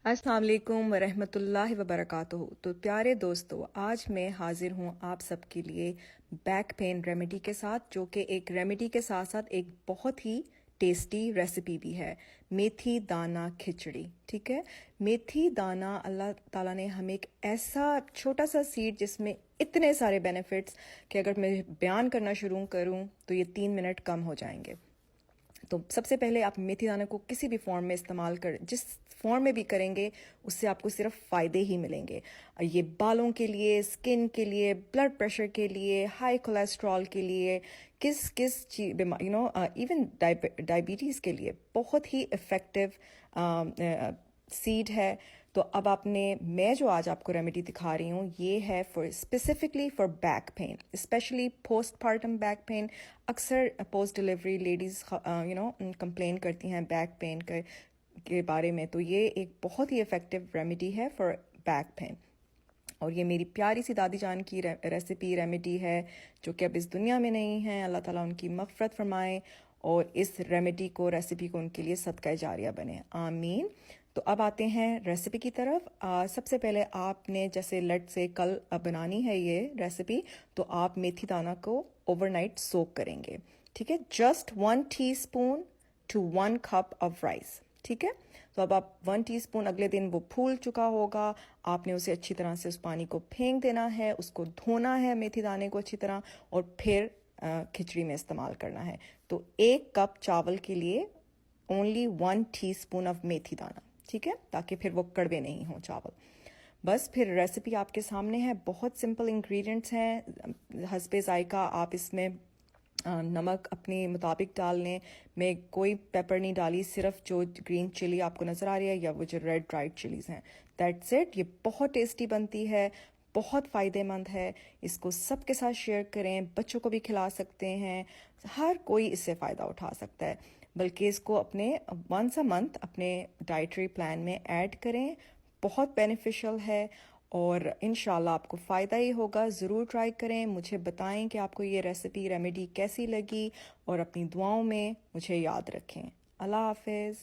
अस्सलाम वालेकुम वरहमतुल्लाहि वबरकातुहू। तो प्यारे दोस्तों, आज मैं हाजिर हूँ आप सबके लिए बैक पेन रेमेडी के साथ, जो कि एक रेमेडी के साथ साथ एक बहुत ही टेस्टी रेसिपी भी है। मेथी दाना खिचड़ी। ठीक है, मेथी दाना अल्लाह ताला ने हमें एक ऐसा छोटा सा सीड जिसमें इतने सारे बेनिफिट्स कि अगर मैं बयान करना शुरू करूँ तो ये 3 मिनट कम हो जाएंगे। तो सबसे पहले आप मेथी दाने को किसी भी फॉर्म में इस्तेमाल कर, जिस फॉर्म में भी करेंगे उससे आपको सिर्फ फ़ायदे ही मिलेंगे। ये बालों के लिए, स्किन के लिए, ब्लड प्रेशर के लिए, हाई कोलेस्ट्रॉल के लिए, किस किस चीज इवन डायबिटीज़ के लिए बहुत ही इफ़ेक्टिव सीड है। तो अब आपने, मैं जो आज आपको रेमेडी दिखा रही हूँ ये है for specifically for back pain, specially post partum back pain. अक्सर पोस्ट डिलीवरी लेडीज़ कंप्लेन करती हैं बैक पेन के बारे में। तो ये एक बहुत ही इफ़ेक्टिव रेमेडी है फॉर बैक पेन, और ये मेरी प्यारी सी दादी जान की रेसिपी रेमेडी है जो कि अब इस दुनिया में नहीं है। अल्लाह ताला उनकी मग़फ़िरत फरमाए और इस रेसिपी को उनके लिए सदका जारिया बने, आमीन। तो अब आते हैं रेसिपी की तरफ। सबसे पहले आपने, जैसे लेट से कल बनानी है ये रेसिपी, तो आप मेथी दाना को ओवरनाइट सोक करेंगे। ठीक है, just 1 teaspoon to 1 cup of rice. ठीक है, तो अब आप 1 टीस्पून, अगले दिन वो फूल चुका होगा, आपने उसे अच्छी तरह से उस पानी को फेंक देना है, उसको धोना है मेथी दाने को अच्छी तरह, और फिर खिचड़ी में इस्तेमाल करना है। तो 1 कप चावल के लिए ओनली 1 टीस्पून ऑफ मेथी दाना। ठीक है, ताकि फिर वो कड़वे नहीं हों चावल। बस फिर रेसिपी आपके सामने है, बहुत सिंपल इंग्रेडिएंट्स हैं। हस्बे जायका आप इसमें नमक अपने मुताबिक डाल लें। मैं कोई पेपर नहीं डाली, सिर्फ जो ग्रीन चिली आपको नज़र आ रही है या वो जो रेड ड्राइड चिलीज़ हैं, दैट्स इट। ये बहुत टेस्टी बनती है, बहुत फ़ायदेमंद है। इसको सबके साथ शेयर करें, बच्चों को भी खिला सकते हैं, हर कोई इससे फ़ायदा उठा सकता है। बल्कि इसको अपने वंस अ मंथ अपने डाइटरी प्लान में ऐड करें, बहुत बेनिफिशियल है और इंशाल्लाह आपको फ़ायदा ही होगा। ज़रूर ट्राई करें, मुझे बताएं कि आपको ये रेमेडी कैसी लगी, और अपनी दुआओं में मुझे याद रखें। अल्लाह हाफिज़।